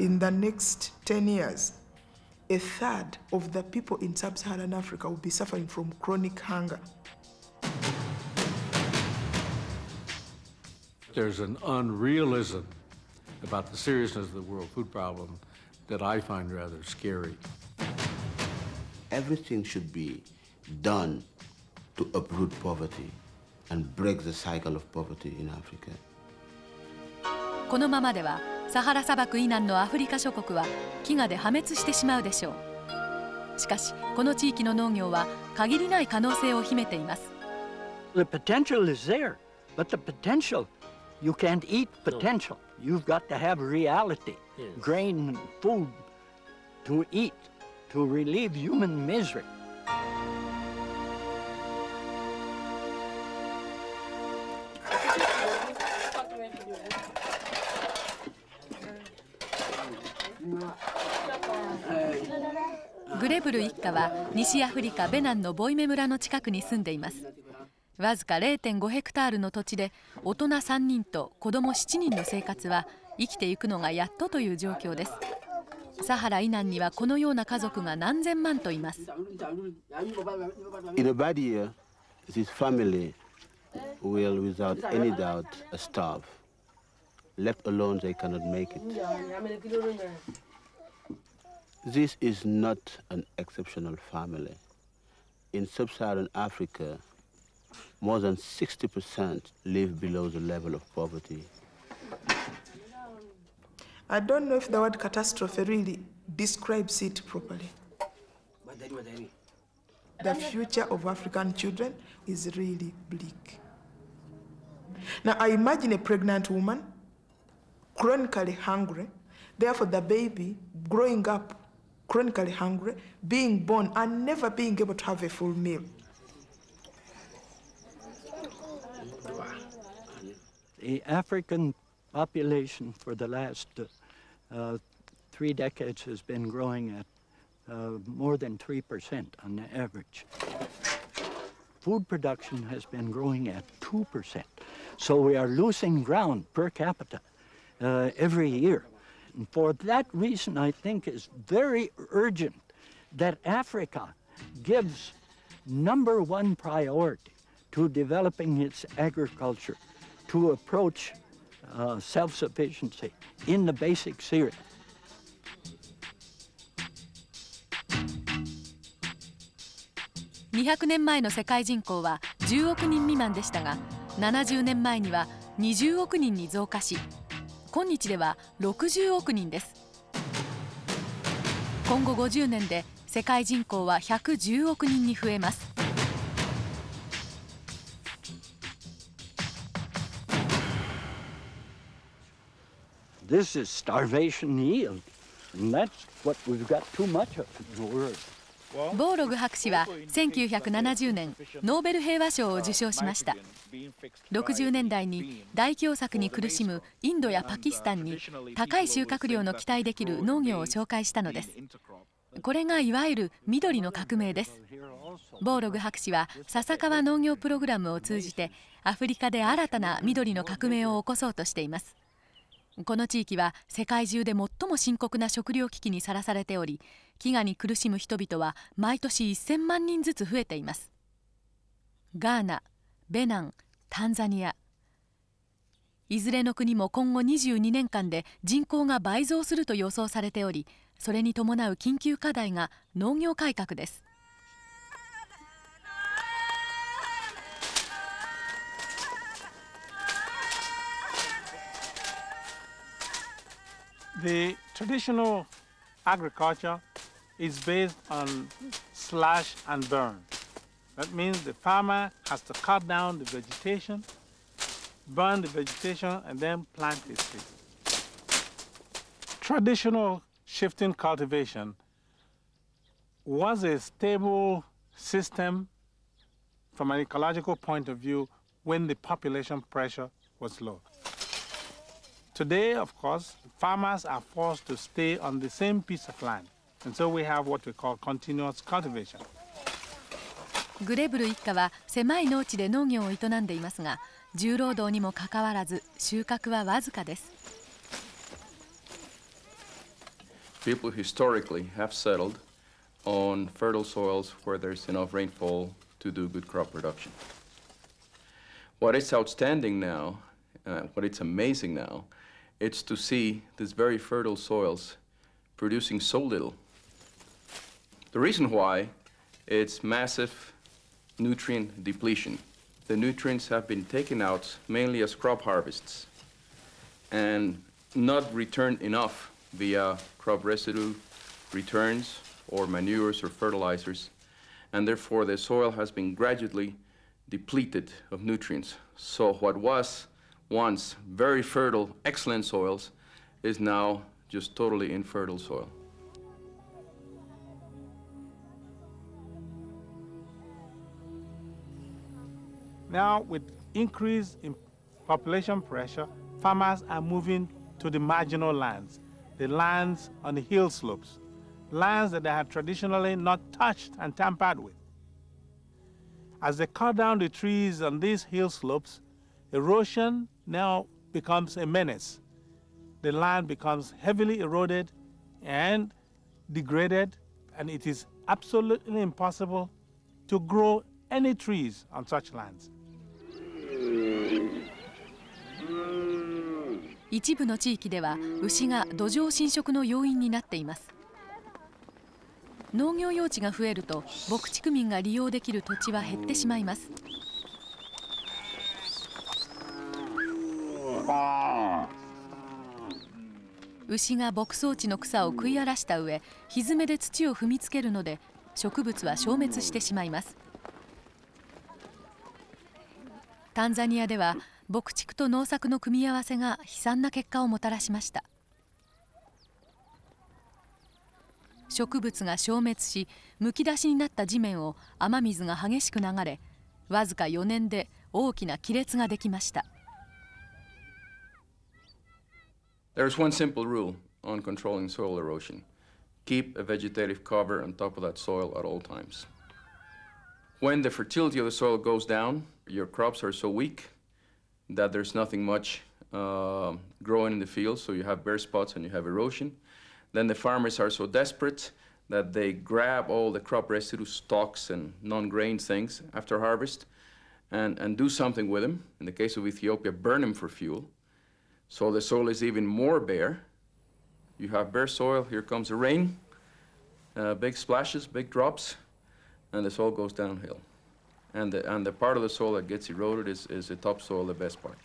in the next 10 years, a third of the people in sub-Saharan Africa will be suffering from chronic hunger. There's an unrealism about the seriousness of the world food problem that I find rather scary. Everything should be done to uproot poverty and break the cycle of poverty in Africa. このままではサハラ砂漠以南のアフリカ諸国は飢餓で破滅してしまうでしょう。しかしこの地域の農業は限りない可能性を秘めています。The potential is there, but the potential, you can't eat potential. You've got to have reality, grain and food to eat, to relieve human misery.グレブル一家は西アフリカベナンのボイメ村の近くに住んでいます。わずか 0.5 ヘクタールの土地で大人3人と子供7人の生活は生きていくのがやっとという状況です。サハラ以南にはこのような家族が何千万といます。In a bad year, this family will without any doubt starve. Left alone, they cannot make it. This is not an exceptional family. In sub-Saharan Africa, more than 60% live below the level of poverty. I don't know if the word catastrophe really describes it properly. The future of African children is really bleak. Now, I imagine a pregnant woman, chronically hungry, therefore the baby growing up chronically hungry, being born and never being able to have a full meal. The African population for the last 3 decades has been growing at more than 3% on the average. Food production has been growing at 2%. So we are losing ground per capita every year. And for that reason, I think it's very urgent that Africa gives #1 priority to developing its agriculture to approach self-sufficiency in the basic cereal. 200年前の世界人口は10億人未満でしたが、70年前には20億人に増加し、今日では60億人です。今後50年で世界人口は110億人に増えます。This is starvation yield, and that's what we've got too much of in the world. ボーログ博士は1970年ノーベル平和賞を受賞しました。60年代に大凶作に苦しむインドやパキスタンに高い収穫量の期待できる農業を紹介したのです。これがいわゆる緑の革命です。ボーログ博士は笹川農業プログラムを通じてアフリカで新たな緑の革命を起こそうとしています。この地域は世界中で最も深刻な食糧危機にさらされており、飢餓に苦しむ人々は毎年1000万人ずつ増えています。ガーナ、ベナン、タンザニア、いずれの国も今後22年間で人口が倍増すると予想されており、それに伴う緊急課題が農業改革です。The traditional agriculture is based on slash and burn. That means the farmer has to cut down the vegetation, burn the vegetation, and then plant his seed. Traditional shifting cultivation was a stable system from an ecological point of view when the population pressure was low. Today, of course, farmers are forced to stay on the same piece of land. And so we have what we call continuous cultivation. グレブル一家は狭い農地で農業を営んでいますが、重労働にもかかわらず収穫はわずかです。people historically have settled on fertile soils where there's enough rainfall to do good crop production. What is outstanding now, what it's amazing now, it's to see these very fertile soils producing so little. The reason why, it's massive nutrient depletion. The nutrients have been taken out mainly as crop harvests and not returned enough via crop residue returns or manures or fertilizers, and therefore the soil has been gradually depleted of nutrients. So what was once very fertile, excellent soils is now just totally infertile soil. Now, with increase in population pressure, farmers are moving to the marginal lands, the lands on the hill slopes, lands that they had traditionally not touched and tampered with. As they cut down the trees on these hill slopes, erosion now becomes a menace. The land becomes heavily eroded and degraded, and it is absolutely impossible to grow any trees on such lands. 一部の地域では牛が土壌侵食の要因になっています。農業用地が増えると牧畜民が利用できる土地は減ってしまいます。牛が牧草地の草を食い荒らした上、蹄で土を踏みつけるので植物は消滅してしまいます。タンザニアでは牧畜と農作の組み合わせが悲惨な結果をもたらしました。植物が消滅し、むき出しになった地面を雨水が激しく流れ、わずか4年で大きな亀裂ができました。There's one simple rule on controlling soil erosion. Keep a vegetative cover on top of that soil at all times. When the fertility of the soil goes down, your crops are so weak that there's nothing much growing in the field, so you have bare spots and you have erosion. Then the farmers are so desperate that they grab all the crop residue stalks and non-grain things after harvest and do something with them. In the case of Ethiopia, burn them for fuel. So the soil is even more bare. You have bare soil, here comes the rain, big splashes, big drops, and the soil goes downhill. And the part of the soil that gets eroded is the topsoil, the best part.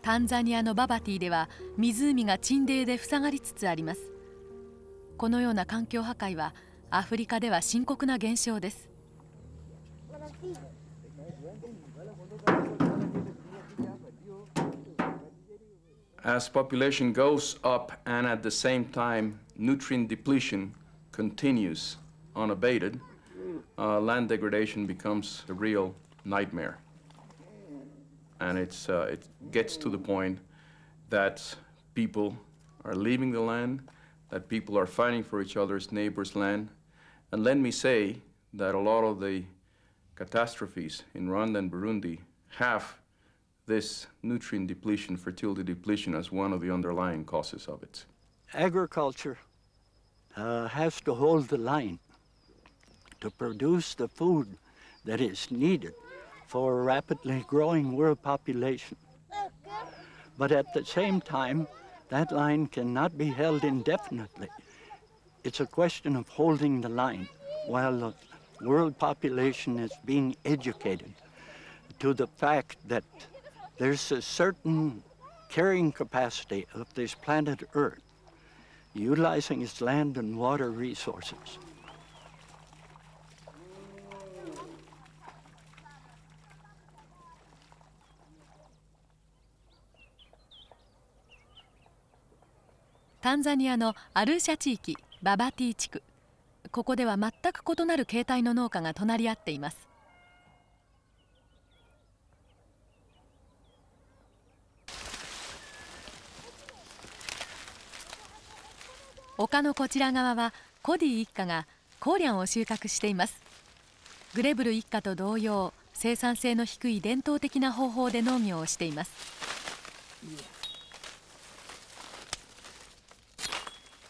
タンザニアのババティでは湖が沈泥で塞がりつつあります。このような環境破壊はアフリカでは深刻な現象です。As population goes up and at the same time nutrient depletion continues unabated, land degradation becomes a real nightmare. And it gets to the point that people are leaving the land, that people are fighting for each other's neighbors' land. And let me say that a lot of the catastrophes in Rwanda and Burundi have this nutrient depletion, fertility depletion as one of the underlying causes of it. Agriculture has to hold the line to produce the food that is needed for a rapidly growing world population. But at the same time, that line cannot be held indefinitely. It's a question of holding the line while the world population is being educated to the fact that there's a certain carrying capacity of this planet Earth, utilizing its land and water resources. Tanzania タンザニアのアルーシャ地域ババティ地区、ここでは全く異なる形態の農家が隣り合っています。丘のこちら側はコディ一家がコーリャンを収穫しています。グレブル一家と同様、生産性の低い伝統的な方法で農業をしています。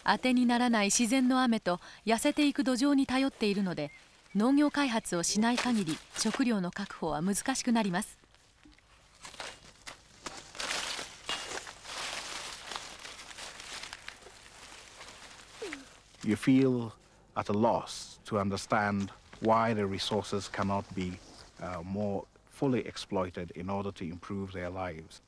当てにならない自然の雨と痩せていく土壌に頼っているので、農業開発をしない限り食料の確保は難しくなります。You feel at a loss to understand why the resources cannot be more fully exploited in order to improve their lives.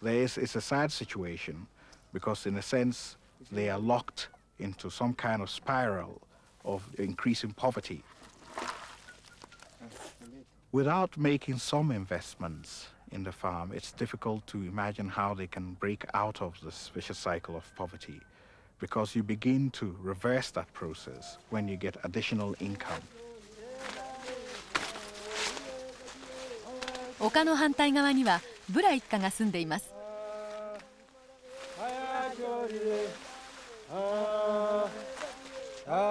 It's a sad situation because, in a sense, they are locked into some kind of spiral of increasing poverty. Without making some investments in the farm, it's difficult to imagine how they can break out of this vicious cycle of poverty, because you begin to reverse that process when you get additional income. 丘の反対側にはブラ一家が住んでいます。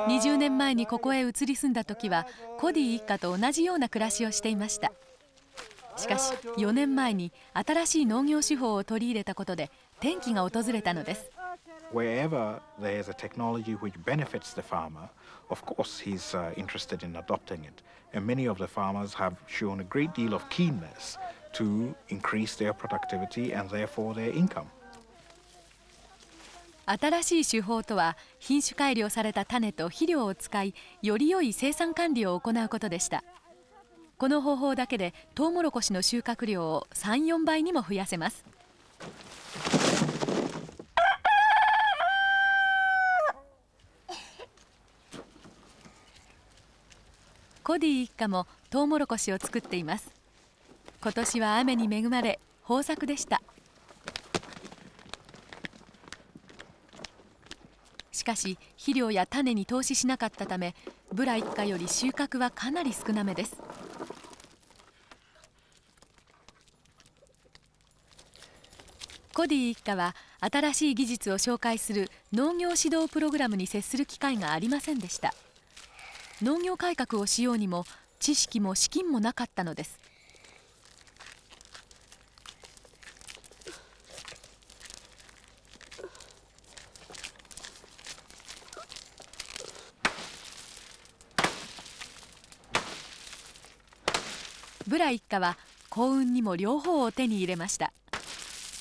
20年前にここへ移り住んだ時はコディ一家と同じような暮らしをしていました。しかし4年前に新しい農業手法を取り入れたことで転機が訪れたのです。Wherever there is a technology which benefits the farmer, of course he's interested in adopting it. And many of the farmers have shown a great deal of keenness to increase their productivity and therefore their income. 新しい手法とは品種改良された種と肥料を使い、より良い生産管理を行うことでした。この方法だけでトウモロコシの収穫量を3、4倍にも増やせます。コディ一家もトウモロコシを作っています。今年は雨に恵まれ豊作でした。しかし肥料や種に投資しなかったため、ブラ一家より収穫はかなり少なめです。コディ一家は新しい技術を紹介する農業指導プログラムに接する機会がありませんでした。農業改革をしようにも知識も資金もなかったのです。ブラ一家は幸運にも両方を手に入れました。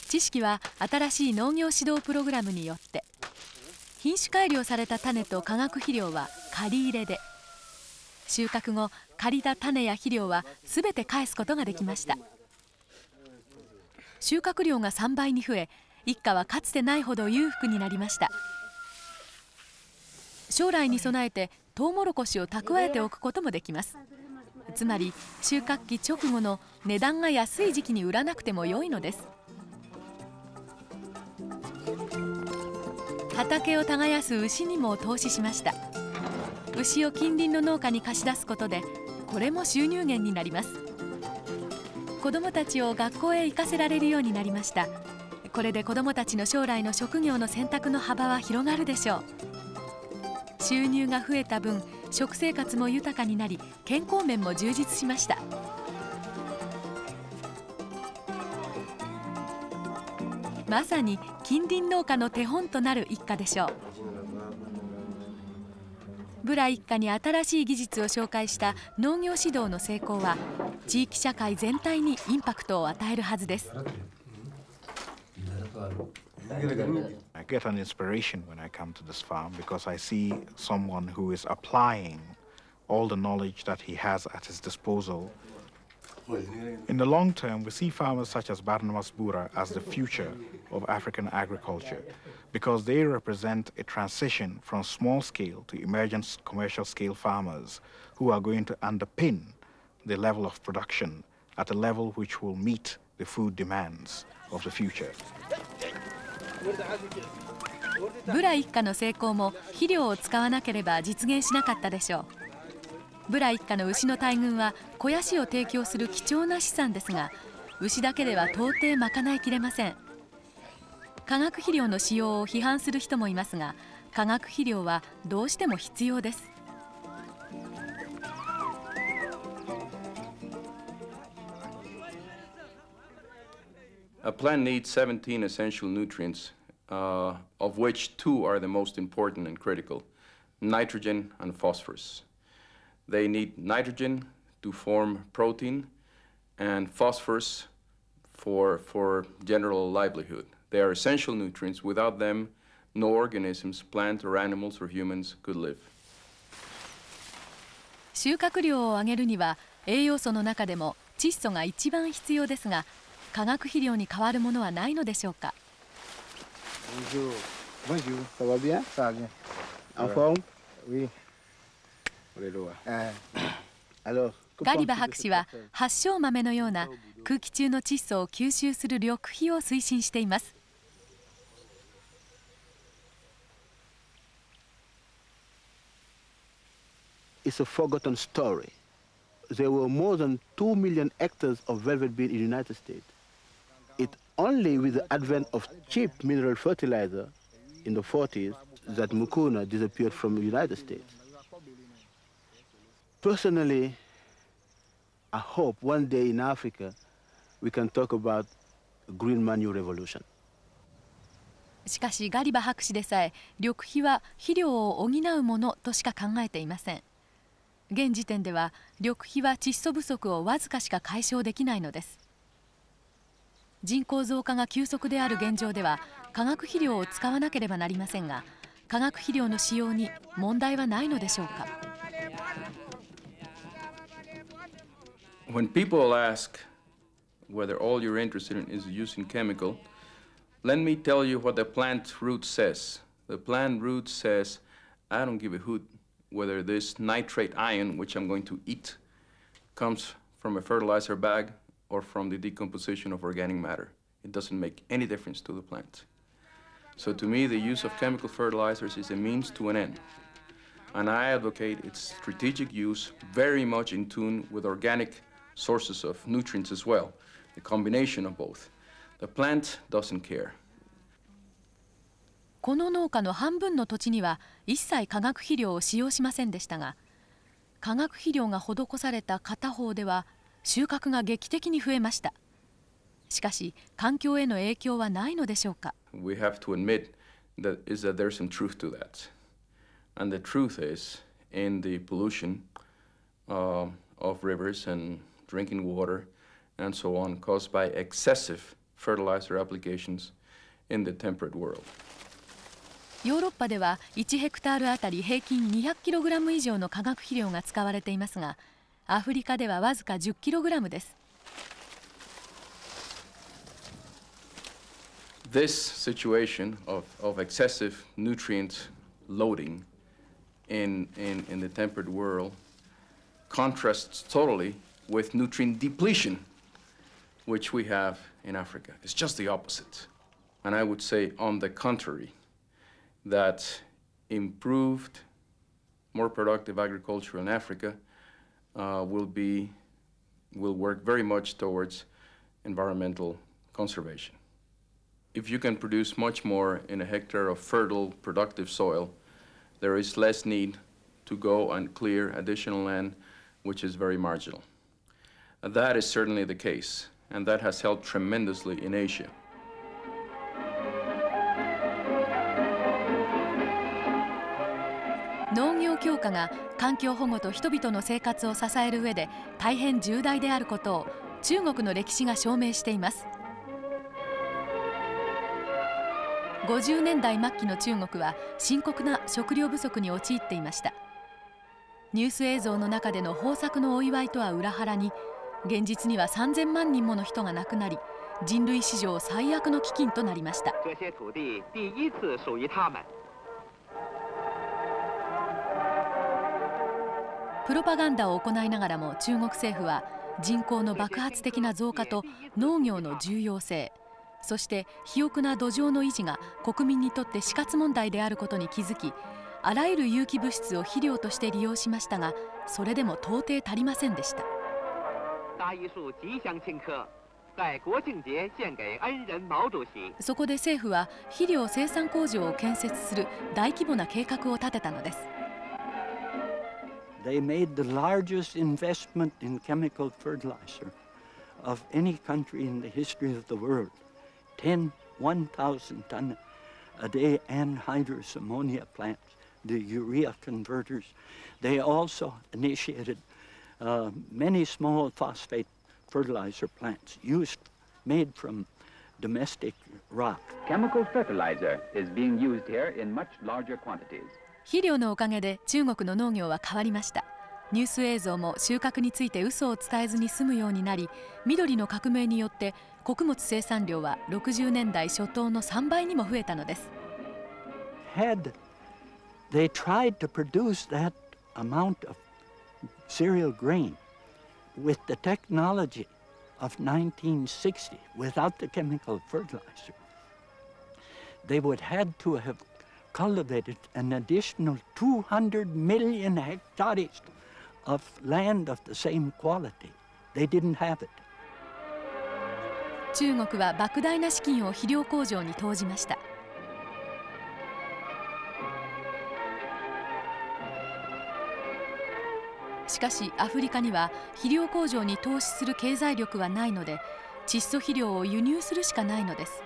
知識は新しい農業指導プログラムによって、品種改良された種と化学肥料は借り入れで、収穫後借りた種や肥料はすべて返すことができました。収穫量が3倍に増え、一家はかつてないほど裕福になりました。将来に備えてトウモロコシを蓄えておくこともできます。つまり収穫期直後の値段が安い時期に売らなくても良いのです。畑を耕す牛にも投資しました。牛を近隣の農家に貸し出すことで、これも収入源になります。子どもたちを学校へ行かせられるようになりました。これで子どもたちの将来の職業の選択の幅は広がるでしょう。収入が増えた分、食生活も豊かになり、健康面も充実しました。まさに近隣農家の手本となる一家でしょう。ブラ一家に新しい技術を紹介した農業指導の成功は、地域社会全体にインパクトを与えるはずです。I get an inspiration when I come to this farm because I see someone who is applying all the knowledge that he has at his disposal. In the long term, we see farmers such as Barnabas Bura as the future of African agriculture because they represent a transition from small-scale to emergent commercial-scale farmers who are going to underpin the level of production at a level which will meet the food demands of the future. ブラ一家の成功も肥料を使わなければ実現しなかったでしょう。ブラ一家の牛の大群は肥やしを提供する貴重な資産ですが、牛だけでは到底賄いきれません。化学肥料の使用を批判する人もいますが、化学肥料はどうしても必要です。A plant needs 17 essential nutrients, of which 2 are the most important and critical, nitrogen and phosphorus. They need nitrogen to form protein and phosphorus for general livelihood. They are essential nutrients. Without them, no organisms, plant or animals or humans could live. 収穫量を上げるには栄養素の中でも窒素が一番必要ですが、化学肥料に変わるものはないのでしょうか。ガリバ博士は発酵豆のような空気中の窒素を吸収する緑肥を推進しています。It's a forgotten story. There were more than 2 million hectares of velvet bean in the United States. It only with the advent of cheap mineral fertilizer in the 40s that mucuna disappeared from the United States. Personally, I hope one day in Africa we can talk about a green manure revolution. しかしガリバ博士でさえ緑肥は肥料を補うものとしか考えていません。現時点では緑肥は窒素不足をわずかしか解消できないのです。人口増加が急速である現状では化学肥料を使わなければなりませんが、化学肥料の使用に問題はないのでしょうか。When people ask whether all you're interested in is using chemical, let me tell you what the plant root says. The plant root says, I don't give a hoot whether this nitrate ion, which I'm going to eat, comes from a fertilizer bag or from the decomposition of organic matter. It doesn't make any difference to the plant. So to me, the use of chemical fertilizers is a means to an end. And I advocate its strategic use very much in tune with organic sources of nutrients as well, the combination of both. The plant doesn't care. この農家の半分の土地には一切化学肥料を使用しませんでしたが、化学肥料が施された片方では収穫が劇的に増えました。しかし環境への影響はないのでしょうか。We have to admit that there's some truth to that. And the truth is in the pollution of rivers and drinking water and so on caused by excessive fertilizer applications in the temperate world. ヨーロッパでは1ヘクタールあたり平均200キログラム以上の化学肥料が使われていますが、アフリカではわずか10キログラムです。This situation of excessive nutrient loading in the temperate world contrasts totally with nutrient depletion, which we have in Africa. It's just the opposite. And I would say, on the contrary, that improved, more productive agriculture in Africa will work very much towards environmental conservation. If you can produce much more in a hectare of fertile, productive soil, there is less need to go and clear additional land, which is very marginal. That is certainly the case, and that has helped tremendously in Asia. 農業強化が環境保護と人々の生活を支える上で大変重大であることを中国の歴史が証明しています。50年代末期の中国は深刻な食料不足に陥っていました。ニュース映像の中での豊作のお祝いとは裏腹に、現実には3000万人もの人が亡くなり、人類史上最悪の飢饉となりました。プロパガンダを行いながらも中国政府は人口の爆発的な増加と農業の重要性、そして肥沃な土壌の維持が国民にとって死活問題であることに気づき、あらゆる有機物質を肥料として利用しましたが、それでも到底足りませんでした。そこで政府は肥料生産工場を建設する大規模な計画を立てたのです。They made the largest investment in chemical fertilizer of any country in the history of the world. 1,000 ton a day anhydrous ammonia plants, the urea converters. They also initiated many small phosphate fertilizer plants made from domestic rock. Chemical fertilizer is being used here in much larger quantities. 肥料のおかげで中国の農業は変わりました。ニュース映像も収穫について嘘を伝えずに済むようになり、緑の革命によって穀物生産量は60年代初頭の3倍にも増えたのです。Had they tried to produce that amount of cereal grain with the technology of 1960 without the chemical fertilizer, they would had to have cultivated an additional 200 million hectares of land of the same quality. They didn't have it. 中国は莫大な資金を肥料工場に投じました。しかしアフリカには肥料工場に投資する経済力はないので、窒素肥料を輸入するしかないのです。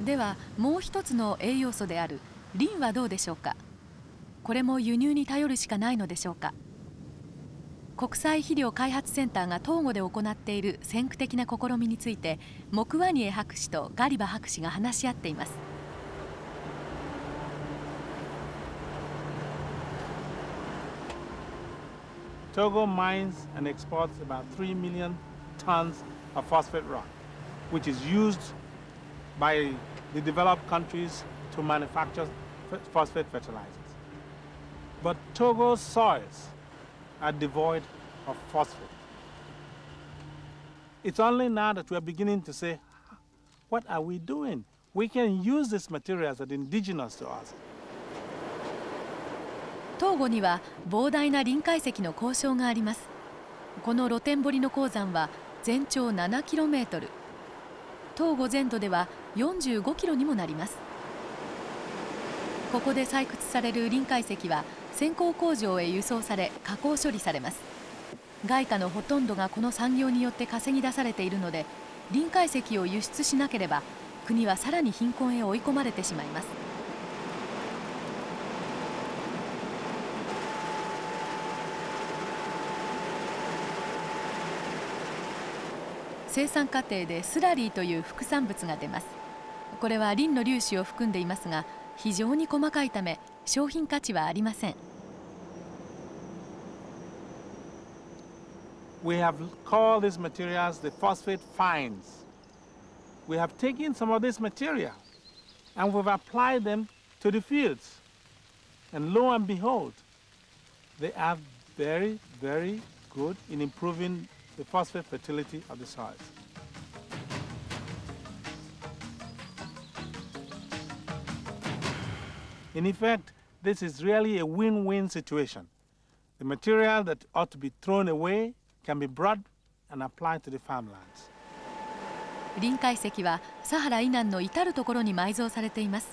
ではもう一つの栄養素であるリンはどうでしょうか。これも輸入に頼るしかないのでしょうか。国際肥料開発センターが東郷で行っている先駆的な試みについて、モクワニエ博士とガリバ博士が話し合っています。Togo mines and exports about 3 million tons of phosphate rock, which is used by the developed countries to manufacture phosphate fertilizers. But Togo's soils are devoid of phosphate. It's only now that we're beginning to say, what are we doing? We can use these materials that are indigenous to us. 東郷には膨大な臨界石の鉱床があります。この露天掘りの鉱山は全長7キロメートル、東郷全土では45キロにもなります。ここで採掘される臨界石は先行工場へ輸送され加工処理されます。外貨のほとんどがこの産業によって稼ぎ出されているので、臨界石を輸出しなければ国はさらに貧困へ追い込まれてしまいます。生産過程でスラリーという副産物が出ます。これはリンの粒子を含んでいますが、非常に細かいため商品価値はありません。We have called these materials the phosphate fines. We have taken some of this material and we've applied them to the fields. And lo and behold, they are very, very good in improving the phosphate fertility of the soils. In effect, this is really a win-win situation. The material that ought to be thrown away can be brought and applied to the farmlands. 臨界石はサハラ以南の至るところに埋蔵されています。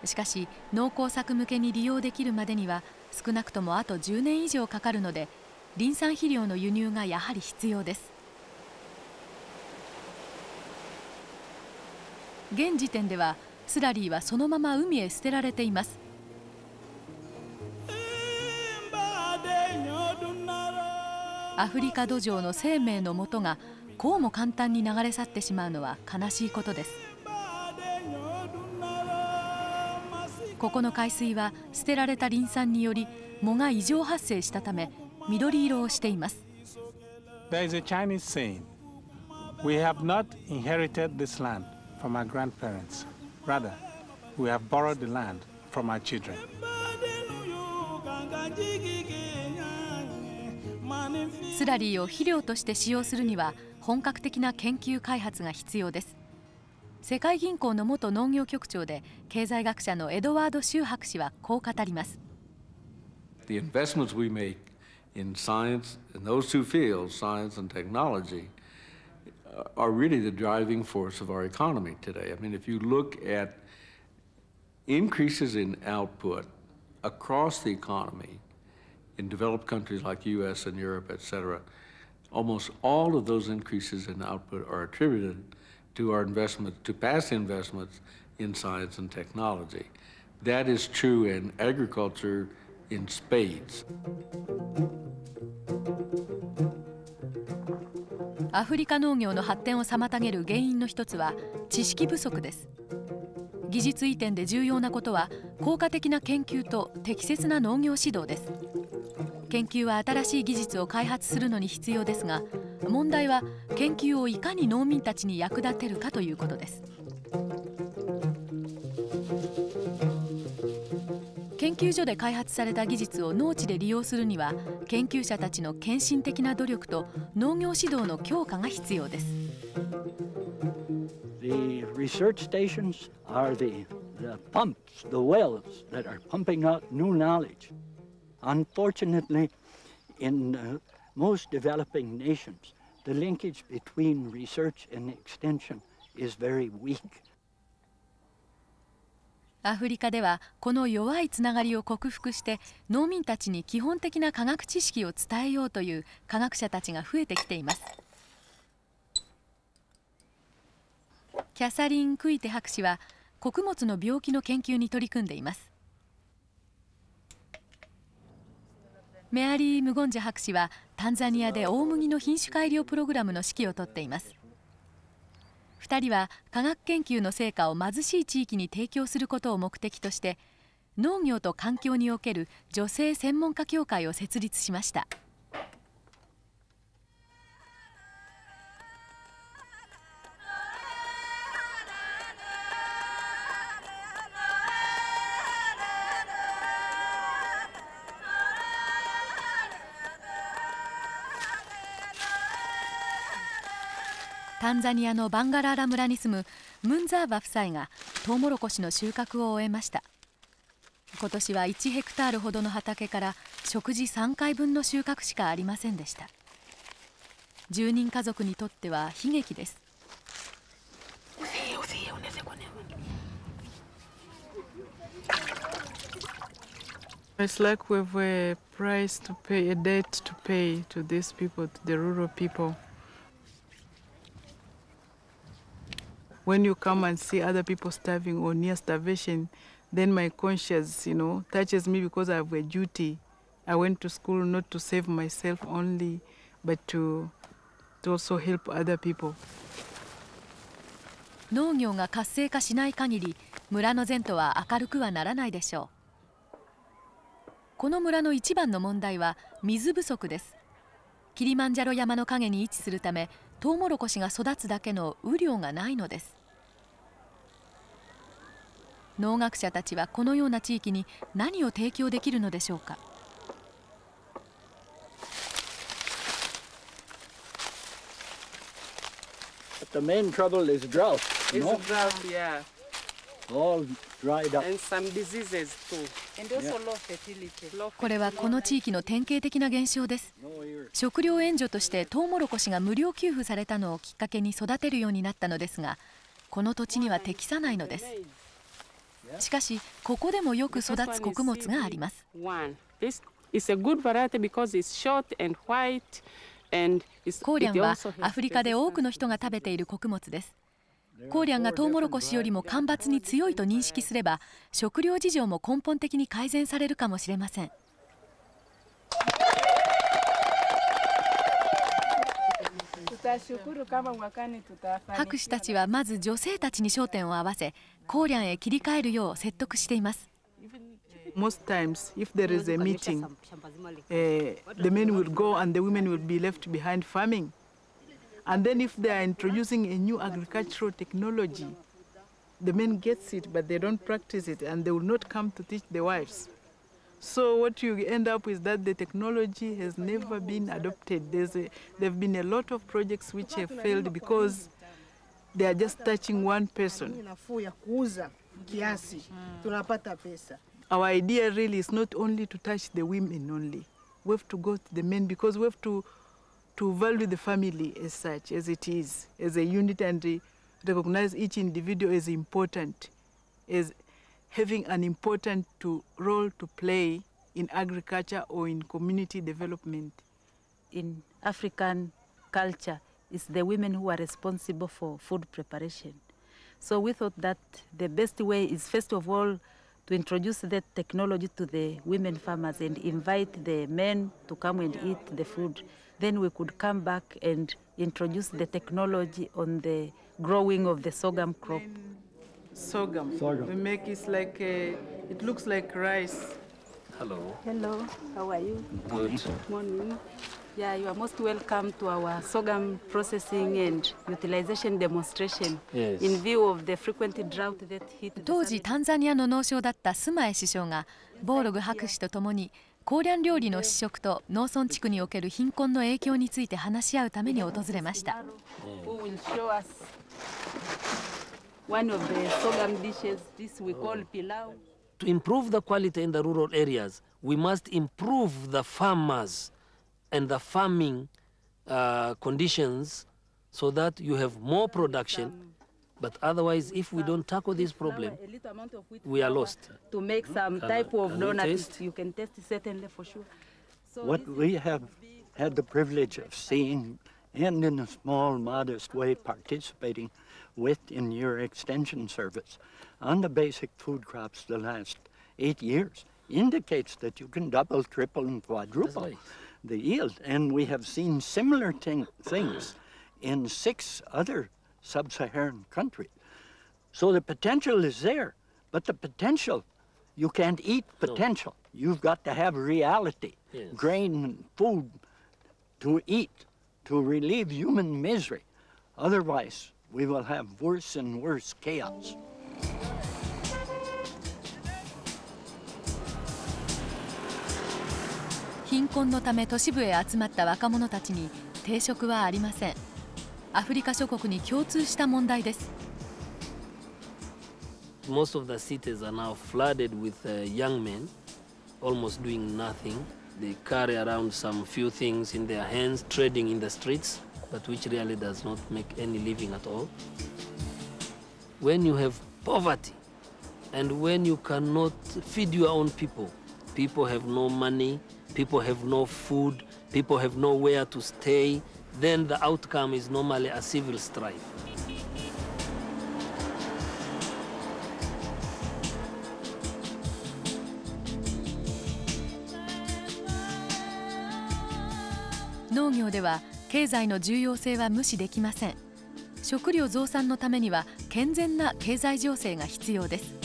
しかし農耕作向けに利用できるまでには少なくともあと10年以上かかるので、リン酸肥料の輸入がやはり必要です。現時点ではスラリーはそのまま海へ捨てられています。アフリカ土壌の生命の元がこうも簡単に流れ去ってしまうのは悲しいことです。ここの海水は捨てられたリン酸により藻が異常発生したため緑色をしています。There is a Chinese saying, "We have not inherited this land from our grandparents. Rather, we have borrowed the land from our children." スラリーを肥料として使用するには本格的な研究開発が必要です。世界銀行の元農業局長で経済学者のエドワード・シュー博士はこう語ります。The investments we make in science, in those two fields, science and technology, are really the driving force of our economy today. I mean, if you look at increases in output across the economy in developed countries like US and Europe, et cetera, almost all of those increases in output are attributed to our investments, to past investments in science and technology. That is true in agriculture in spades. アフリカ農業の発展を妨げる原因の一つは知識不足です。技術移転で重要なことは効果的な研究と適切な農業指導です。研究は新しい技術を開発するのに必要ですが、問題は研究をいかに農民たちに役立てるかということです。研究所で開発された技術を農地で利用するには、研究者たちの献身的な努力と農業指導の強化が必要です。The research stations are the pumps, the wells that are pumping out new knowledge. Unfortunately, in most developing nations, the linkage between research and extension is very weak. アフリカではこの弱いつながりを克服して農民たちに基本的な科学知識を伝えようという科学者たちが増えてきています。キャサリン・クイテ博士は穀物の病気の研究に取り組んでいます。メアリー・ムゴンジャ博士はタンザニアで大麦の品種改良プログラムの指揮を執っています。2人は科学研究の成果を貧しい地域に提供することを目的として農業と環境における女性専門家協会を設立しました。タンザニアのバンガラーラ村に住むムンザーバ夫妻がトウモロコシの収穫を終えました。今年は1ヘクタールほどの畑から食事3回分の収穫しかありませんでした。10人家族にとっては悲劇です。It's like we've a price to pay, a debt to pay to these people, to the rural people. When you come and see other people starving or near starvation, then my conscience, touches me because I have a duty. I went to school not to save myself only, but to also help other people. 農業が活性化しない限り、村の前途は明るくはならないでしょう。この村の一番の問題は水不足です。キリマンジャロ山の陰に位置するため、トウモロコシが育つだけの雨量がないのです。農学者たちはこのような地域に何を提供できるのでしょうか。The main trouble is drought. It's drought, yeah. All dried up. And some diseases too. And also low fertility. これはこの地域の典型的な現象です。食料援助としてトウモロコシが無料給付されたのをきっかけに育てるようになったのですが、この土地には適さないのです。しかしここでもよく育つ穀物があります。コーリャンはアフリカで多くの人が食べている穀物です。コーリャンがトウモロコシよりも干ばつに強いと認識すれば、食料事情も根本的に改善されるかもしれません。博士たちはまず女性たちに焦点を合わせ、コーリャンへ切り替えるよう説得しています。Most times, if there is a meeting, the men will go and the women will be left behind farming. And then if they are introducing a new agricultural technology, the men gets it, but they don't practice it, and they will not come to teach the wives. So what you end up is that the technology has never been adopted. There have been a lot of projects which have failed because they are just touching one person. Our idea really is not only to touch the women only. We have to go to the men because we have to value the family as such, as it is, as a unit, and recognize each individual as important, as having an important role to play in agriculture or in community development. In African culture, it's the women who are responsible for food preparation. So we thought that the best way is, first of all, to introduce that technology to the women farmers and invite the men to come and eat the food. Then we could come back and introduce the technology on the growing of the sorghum crop. Sorghum. We make it like it looks like rice. Hello. Hello, how are you? Good. Morning. Yeah, you are most welcome to our sorghum processing and utilization demonstration. Yes. In view of the frequent drought that hit the当時タンザニアの農相だったスマエ首相がボーログ博士とともに高粱料理の試食と農村地区における貧困の影響について話し合うために訪れました。Who will show us one of the sorghum dishes, this we call pilau. To improve the quality in the rural areas, we must improve the farmers and the farming conditions so that you have more production. But otherwise, if we don't tackle this problem, we are lost. To make some type of donut, you can taste certainly for sure. So what we have had the privilege of seeing and in a small, modest way participating with in your extension service on the basic food crops the last 8 years indicates that you can double, triple, and quadruple the yield. And we have seen similar things in 6 other sub-Saharan countries. So the potential is there, but the potential, you can't eat potential. No. You've got to have reality, grain and food to eat, to relieve human misery. Otherwise, we will have worse and worse chaos. 貧困のため都市部へ集まった若者たちに定職はありません。アフリカ諸国に共通した問題です。Most of the cities are now flooded with young men, almost doing nothing. They carry around some few things in their hands, trading in the streets, but which really does not make any living at all. When you have poverty, and when you cannot feed your own people, people have no money, people have no food, people have nowhere to stay, then the outcome is normally a civil strife.「農業では経済の重要性は無視できません。食料増産のためには健全な経済情勢が必要です。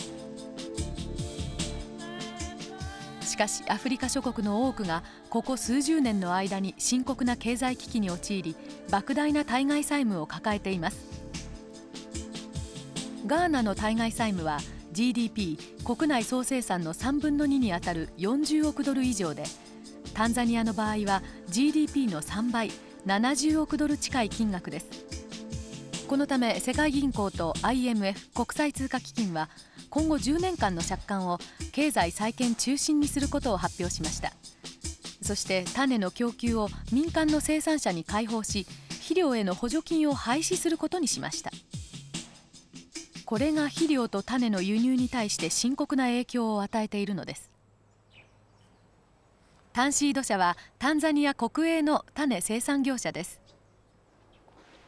しかしアフリカ諸国の多くがここ数十年の間に深刻な経済危機に陥り、莫大な対外債務を抱えています。ガーナの対外債務は GDP 国内総生産の3分の2にあたる40億ドル以上で、タンザニアの場合は GDP の3倍70億ドル近い金額です。このため世界銀行と IMF 国際通貨基金は今後10年間の借款を経済再建中心にすることを発表しました。そして種の供給を民間の生産者に開放し、肥料への補助金を廃止することにしました。これが肥料と種の輸入に対して深刻な影響を与えているのです。タンシード社はタンザニア国営の種生産業者です。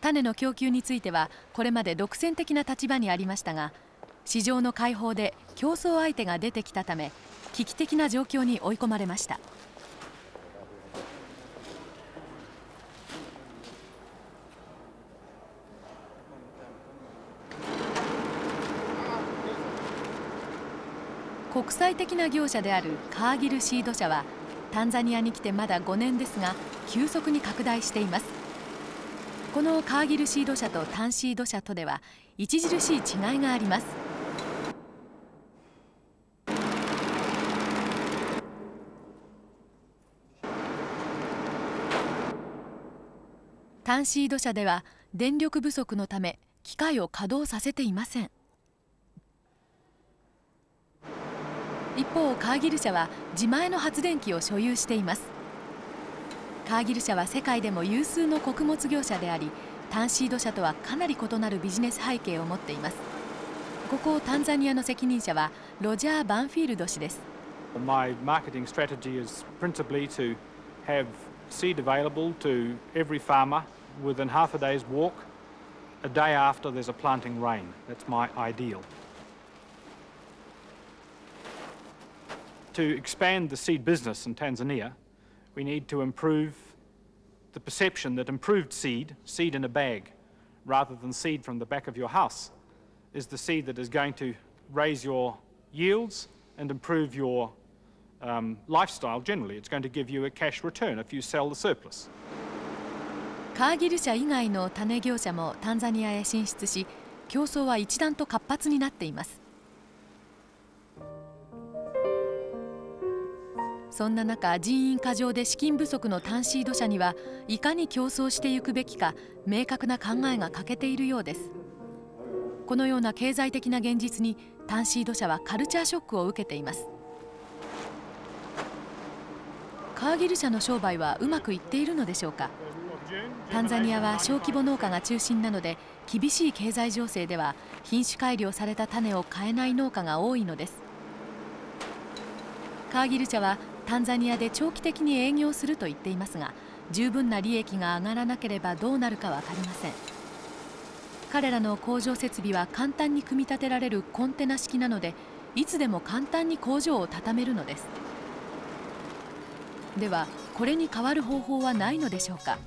種の供給についてはこれまで独占的な立場にありましたが、市場の開放で競争相手が出てきたため危機的な状況に追い込まれました。国際的な業者であるカーギルシード社はタンザニアに来てまだ5年ですが急速に拡大しています。このカーギルシード社とタンシード社とでは著しい違いがあります。タンシード社では電力不足のため機械を稼働させていません。一方カーギル社は自前の発電機を所有しています。カーギル社は世界でも有数の穀物業者であり、タンシード社とはかなり異なるビジネス背景を持っています。ここタンザニアの責任者はロジャー・バンフィールド氏です。My marketing strategy is principally to have seed available to every farmer within half a day's walk, a day after there's a planting rain. That's my ideal. To expand the seed business in Tanzania, we need to improve the perception that improved seed in a bag, rather than seed from the back of your house, is the seed that is going to raise your yields and improve your lifestyle generally. It's going to give you a cash return if you sell the surplus. カーギル社以外の種業者もタンザニアへ進出し、競争は一段と活発になっています。そんな中、人員過剰で資金不足のタンシード社にはいかに競争していくべきか明確な考えが欠けているようです。このような経済的な現実にタンシード社はカルチャーショックを受けています。カーギル社の商売はうまくいっているのでしょうか。タンザニアは小規模農家が中心なので、厳しい経済情勢では品種改良された種を買えない農家が多いのです。カーギル社はタンザニアで長期的に営業すると言っていますが、十分な利益が上がらなければどうなるか分かりません。彼らの工場設備は簡単に組み立てられるコンテナ式なので、いつでも簡単に工場を畳めるのです。ではこれに代わる方法はないのでしょうか。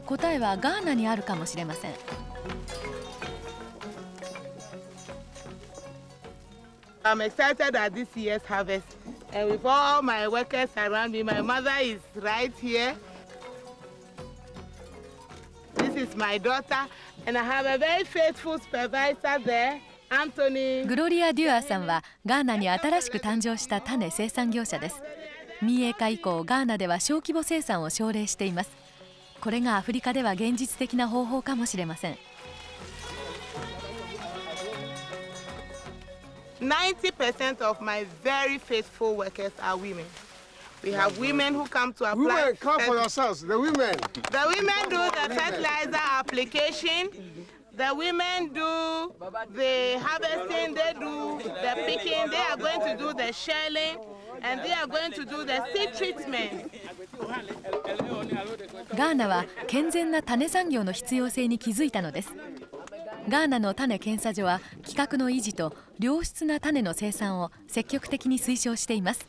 答えはガーナにあるかもしれません。I'm excited at this year's harvest, and with all my workers around me, my mother is right here. This is my daughter, and I have a very faithful supervisor there, Anthony. グロリア・デュアーさんはガーナに新しく誕生した種生産業者です。民営化以降、ガーナでは小規模生産を奨励しています。これがアフリカでは現実的な方法かもしれません。90% of my very faithful workers are women. We have women who come to apply. Women, come for yourselves, the women. The women do the fertilizer application. The women do the harvesting, they do the picking, they are going to do the shelling, and they are going to do the seed treatment. ガーナは健全な種産業の必要性に気づいたのです。ガーナの種検査所は規格の維持と良質な種の生産を積極的に推奨しています。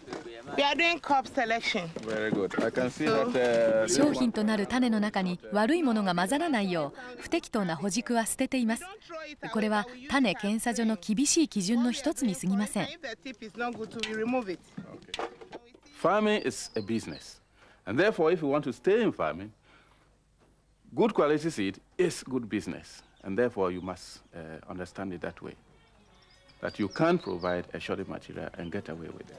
商品となる種の中に悪いものが混ざらないよう不適当な保軸は捨てています。これは種検査所の厳しい基準の一つに過ぎません。Farming is a business, and therefore, if you want to stay in farming, good quality seed is good business, and therefore you must understand it that way, that you can provide a shortage material and get away with it.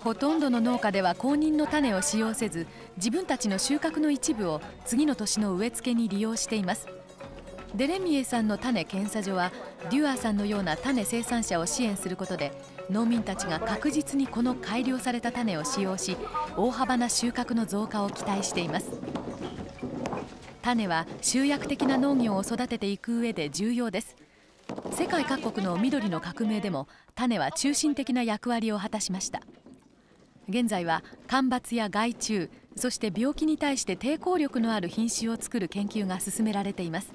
ほとんどの農家では公認の種を使用せず、自分たちの収穫の一部を次の年の植え付けに利用しています。デレミエさんの種検査所はデュアーさんのような種生産者を支援することで、農民たちが確実にこの改良された種を使用し、大幅な収穫の増加を期待しています。種は集約的な農業を育てていく上で重要です。世界各国の緑の革命でも種は中心的な役割を果たしました。現在は干ばつや害虫、そして病気に対して抵抗力のある品種を作る研究が進められています。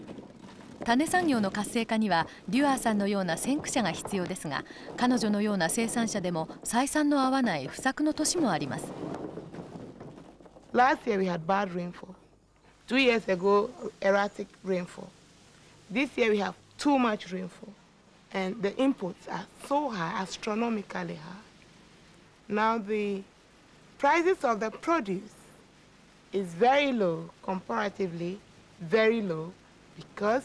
種産業の活性化にはデュアーさんのような先駆者が必要ですが、彼女のような生産者でも採算の合わない不作の年もあります。Last year we had bad rainfall. 2 years ago, erratic rainfall. This year we have too much rainfall, and the inputs are so high, astronomically high. Now the prices of the produce is very low, comparatively very low, because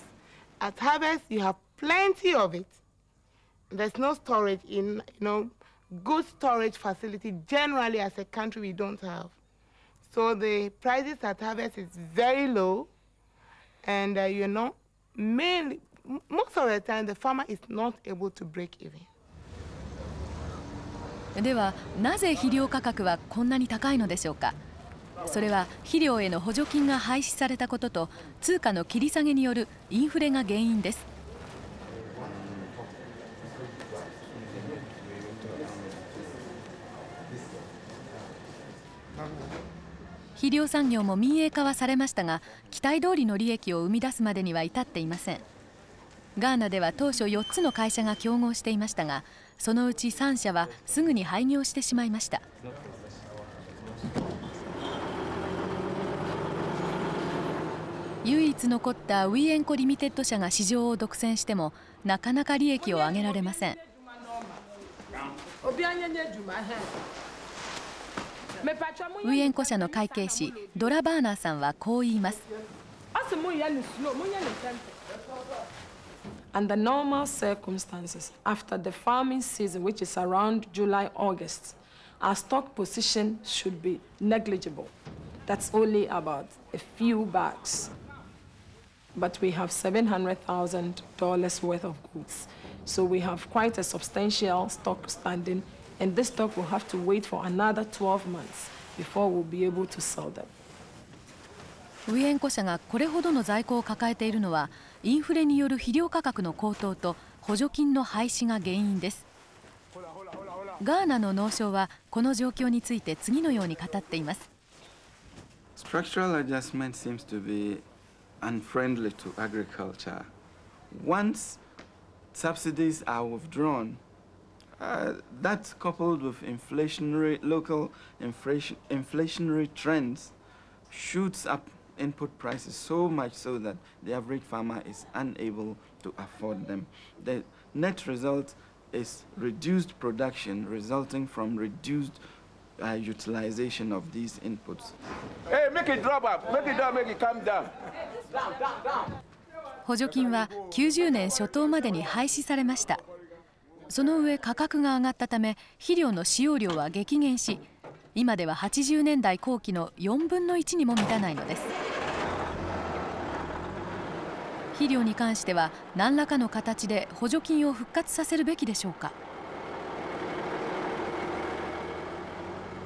at harvest you have plenty of it. There's no storage in, good storage facility. Generally, as a country, we don't have. So the prices at harvest is very low, and mainly, most of the time the farmer is not able to break even. ではなぜ肥料価格はこんなに高いのでしょうか。それは肥料への補助金が廃止されたことと通貨の切り下げによるインフレが原因です。肥料産業も民営化はされましたが、期待通りの利益を生み出すまでには至っていません。ガーナでは当初4つの会社が競合していましたが、そのうち3社はすぐに廃業してしまいました。唯一残ったウィエンコリミテッド社が市場を独占してもなかなか利益を上げられません。ウィエンコ社の会計士ドラバーナーさんはこう言います。Under normal circumstances, after the farming season, which is around July, August, our stock position should be negligible. That's only about a few bags. But we have $700,000 worth of goods. So we have quite a substantial stock standing, and this stock will have to wait for another 12 months before we'll be able to sell them. ウィエンコ社がこれほどの在庫を抱えているのは、インフレによる肥料価格の高騰と補助金の廃止が原因です。ガーナの農相はこの状況について次のように語っています。Structural adjustment seems to be unfriendly to agriculture. Once subsidies are withdrawn, that's coupled with local inflationary trends shoots up input prices so much so that the average farmer is unable to afford them. The net result is reduced production resulting from reduced utilization of these inputs. Hey, make it drop up, make it down, make it come down. 補助金は90年初頭までに廃止されました。その上価格が上がったため肥料の使用量は激減し、今では80年代後期の4分の1にも満たないのです。肥料に関しては何らかの形で補助金を復活させるべきでしょうか。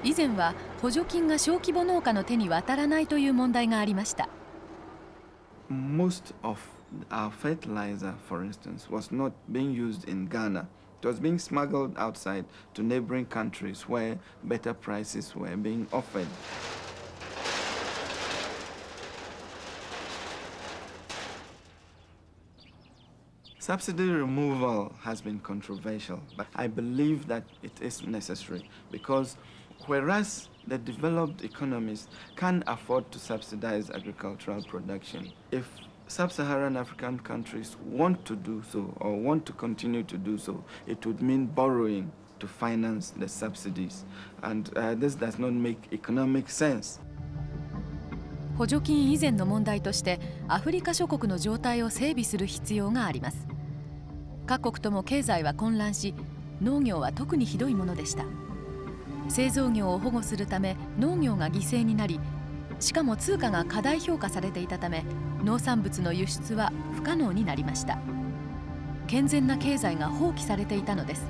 以前は補助金が小規模農家の手に渡らないという問題がありました。Most of our fertilizer, for instance, was not being used in Ghana. It was being smuggled outside to neighboring countries where better prices were being offered. Subsidy removal has been controversial, but I believe that it is necessary because whereas the developed economies can afford to subsidize agricultural production, if sub-Saharan African countries want to do so or want to continue to do so, it would mean borrowing to finance the subsidies. And this does not make economic sense. 補助金以前の問題としてアフリカ諸国の状態を整備する必要があります。各国とも経済は混乱し、農業は特にひどいものでした。製造業を保護するため農業が犠牲になり、しかも通貨が過大評価されていたため農産物の輸出は不可能になりました。健全な経済が放棄されていたのです。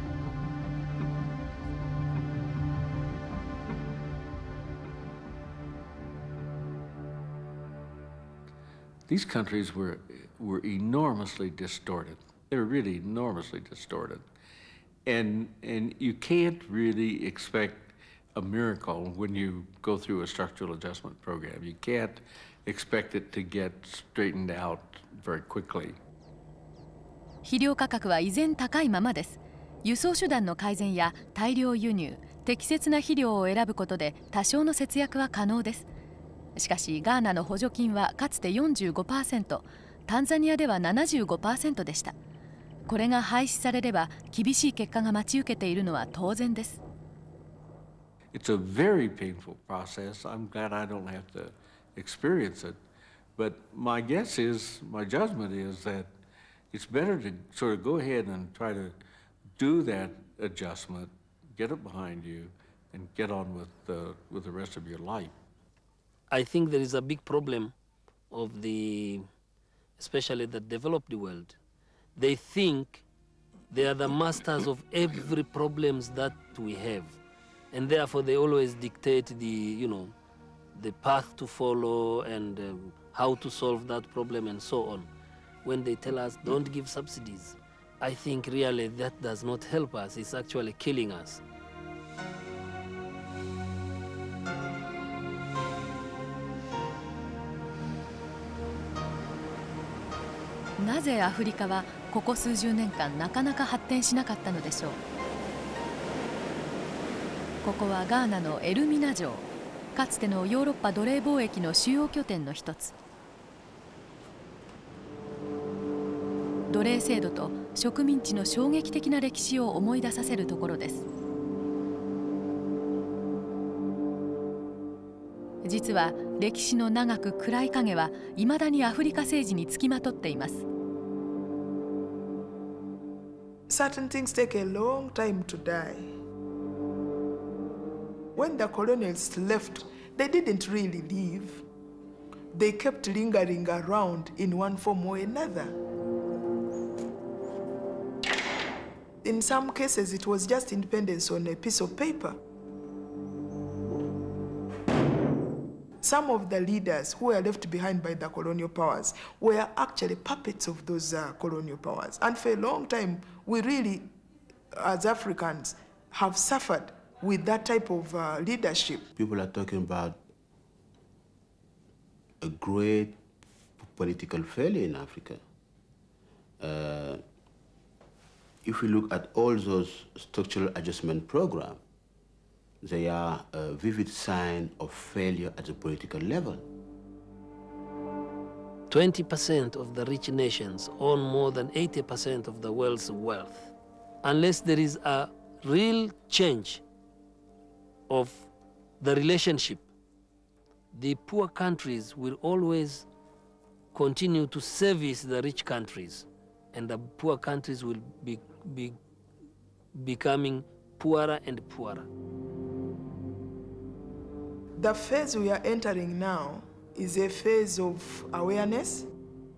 These countries were enormously distorted. They were really enormously distorted. And you can't really expect a miracle when you go through a structural adjustment program. You can't expect it to get straightened out very quickly. 肥料価格は依然高いままです。輸送手段の改善や大量輸入、適切な肥料を選ぶことで多少の節約は可能です。しかしガーナの補助金はかつて 45%、タンザニアでは 75% でした。これが廃止されれば厳しい結果が待ち受けているのは当然です。It's a very painful process. I'm glad I don't have to experience it. But my guess is, my judgment is that it's better to sort of go ahead and try to do that adjustment, get it behind you, and get on with the rest of your life. I think there is a big problem of especially the developed world. They think they are the masters of every problems that we have. And therefore they always dictate the path to follow and how to solve that problem and so on. When they tell us don't give subsidies, I think really that does not help us. It's actually killing us. なぜアフリカはここ数十年間なかなか発展しなかったのでしょう。ここはガーナのエルミナ城、かつてのヨーロッパ奴隷貿易の主要拠点の一つ。奴隷制度と植民地の衝撃的な歴史を思い出させるところです。実は歴史の長く暗い影はいまだにアフリカ政治につきまとっています。Certain things take a long time to die. When the colonialists left, they didn't really leave. They kept lingering around in one form or another. In some cases, it was just independence on a piece of paper. Some of the leaders who were left behind by the colonial powers were actually puppets of those colonial powers. And for a long time, we really, as Africans, have suffered with that type of leadership. People are talking about a great political failure in Africa. If we look at all those structural adjustment programs, they are a vivid sign of failure at the political level. 20% of the rich nations own more than 80% of the world's wealth. Unless there is a real change of the relationship, the poor countries will always continue to service the rich countries, and the poor countries will be becoming poorer and poorer. The phase we are entering now is a phase of awareness.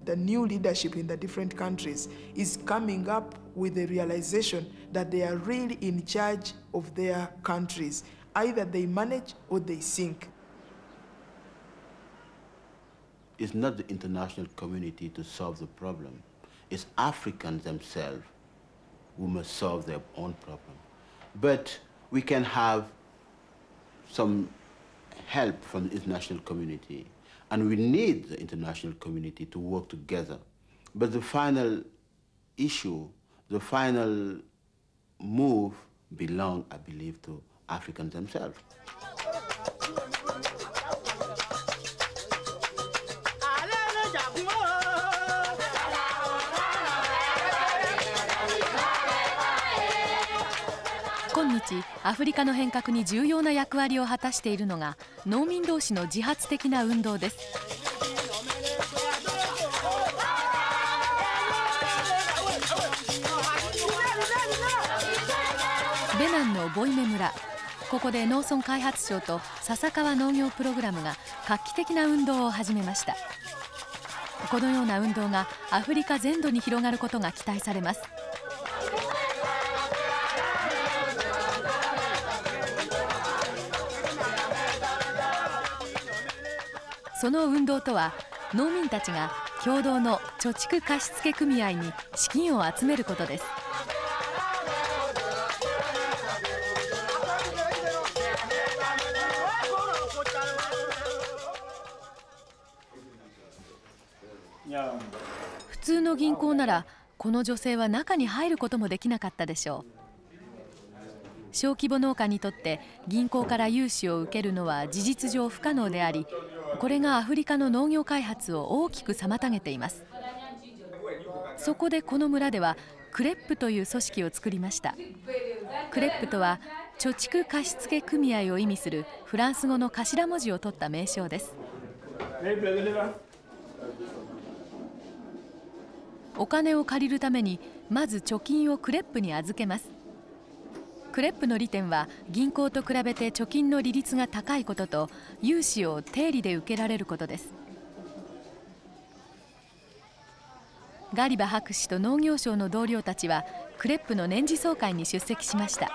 The new leadership in the different countries is coming up with the realization that they are really in charge of their countries. Either they manage or they sink. It's not the international community to solve the problem. It's Africans themselves who must solve their own problem. But we can have some help from the international community, and we need the international community to work together. But the final issue, the final move belongs, I believe, to Africans themselves. 今日アフリカの変革に重要な役割を果たしているのが農民同士の自発的な運動です。ベナンのボイメ村、ここで農村開発省と笹川農業プログラムが画期的な運動を始めました。このような運動がアフリカ全土に広がることが期待されます。その運動とは、農民たちが共同の貯蓄貸付組合に資金を集めることです。普通の銀行ならこの女性は中に入ることもできなかったでしょう。小規模農家にとって銀行から融資を受けるのは事実上不可能であり、これがアフリカの農業開発を大きく妨げています。そこでこの村ではクレップという組織を作りました。クレップとは貯蓄貸付組合を意味するフランス語の頭文字を取った名称です。お金を借りるためにまず貯金をクレップに預けます。クレップの利点は銀行と比べて貯金の利率が高いことと融資を低利で受けられることです。ガリバ博士と農業省の同僚たちはクレップの年次総会に出席しました。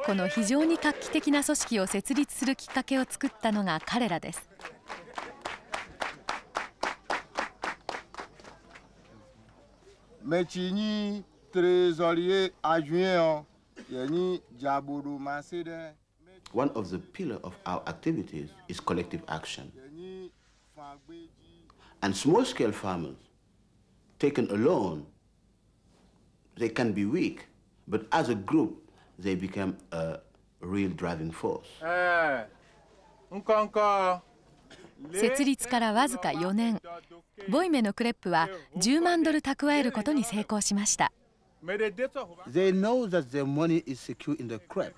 この非常に画期的な組織を設立するきっかけを作ったのが彼らです。Métigny, trésorier adjoint, One of the pillars of our activities is collective action. And small-scale farmers, taken alone, they can be weak, but as a group, they become a real driving force. 設立からわずか4年、ボイメのクレップは10万ドル蓄えることに成功しました。They know that their money is secure in the crepe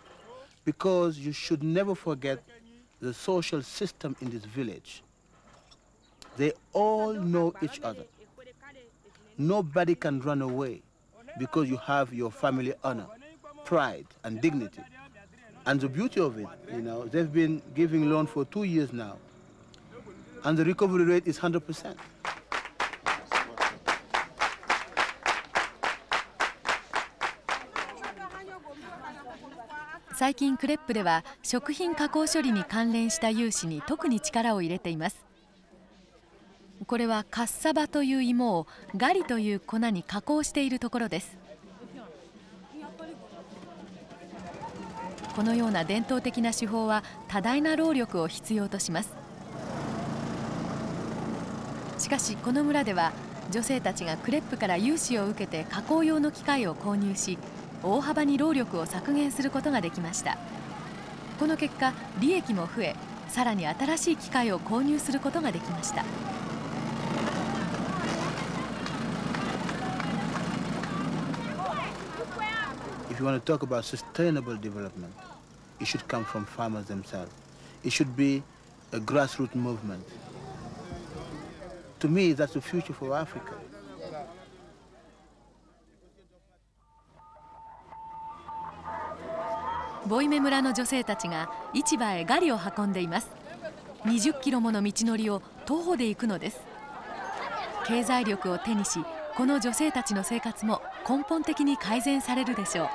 because you should never forget the social system in this village. They all know each other. Nobody can run away because you have your family honor, pride, and dignity. And the beauty of it, they've been giving loan for 2 years now, and the recovery rate is 100%. 最近クレップでは食品加工処理に関連した融資に特に力を入れています。これはカッサバという芋をガリという粉に加工しているところです。このような伝統的な手法は多大な労力を必要とします。しかしこの村では女性たちがクレップから融資を受けて加工用の機械を購入し、大幅に労力を削減することができました。この結果、利益も増え、さらに新しい機械を購入することができました。If you want to talk about sustainable development, it should come from farmers themselves. It should be a grassroots movement. To me, that's the future for Africa. ボイメ村の女性たちが市場へガリを運んでいます。20キロもの道のりを徒歩で行くのです。経済力を手にし、この女性たちの生活も根本的に改善されるでしょ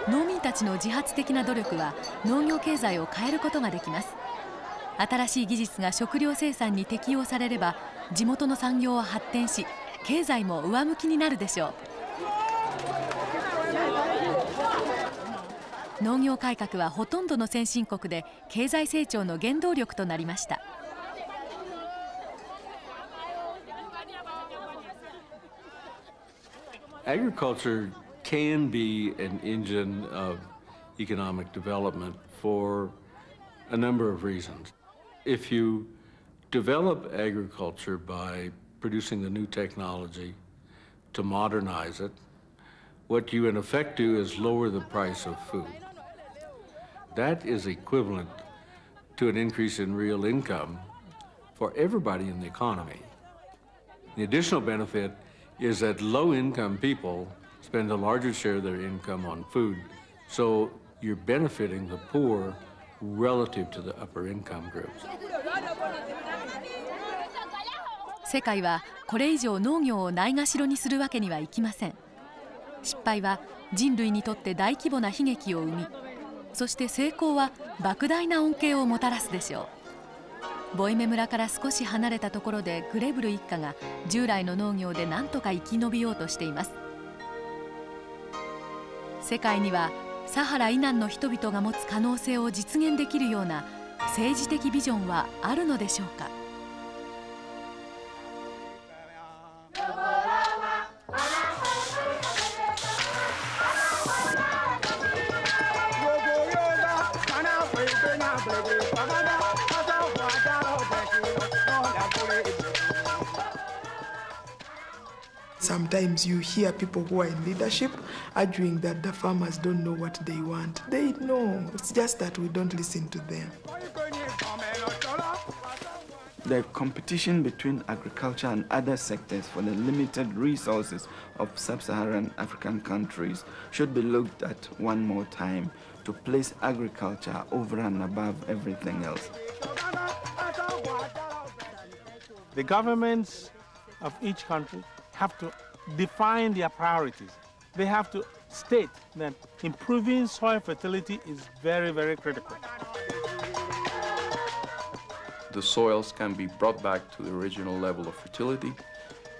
う。農民たちの自発的な努力は農業経済を変えることができます。新しい技術が食料生産に適用されれば、地元の産業は発展し、経済も上向きになるでしょう。農業改革はほとんどの先進国で経済成長の原動力となりました。Agriculture can be an engine of economic development for a number of reasons. If you develop agriculture by producing the new technology to modernize it, what you in effect do is lower the price of food. That is equivalent to an increase in real income for everybody in the economy. The additional benefit is that low-income people spend a larger share of their income on food, so you're benefiting the poor relative to the upper income groups. 世界はこれ以上農業をないがしろにするわけにはいきません。失敗は人類にとって大規模な悲劇を生み、そして成功は莫大な恩恵をもたらすでしょう。ボイメ村から少し離れたところでグレブル一家が従来の農業で何とか生き延びようとしています。世界にはサハラ以南の人々が持つ可能性を実現できるような政治的ビジョンはあるのでしょうか。Sometimes you hear people who are in leadership arguing that the farmers don't know what they want. They know, it's just that we don't listen to them. The competition between agriculture and other sectors for the limited resources of sub-Saharan African countries should be looked at one more time to place agriculture over and above everything else. The governments of each country have to define their priorities. They have to state that improving soil fertility is very, very critical. The soils can be brought back to the original level of fertility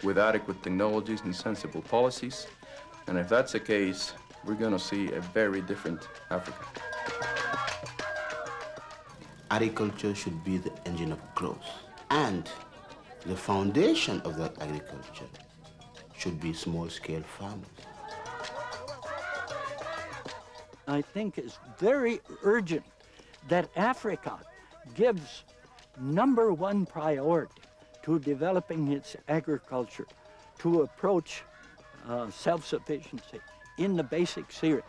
with adequate technologies and sensible policies. And if that's the case, we're going to see a very different Africa. Agriculture should be the engine of growth, and the foundation of that agriculture should be small-scale farmers. I think it's very urgent that Africa gives #1 priority to developing its agriculture to approach self-sufficiency in the basic cereals.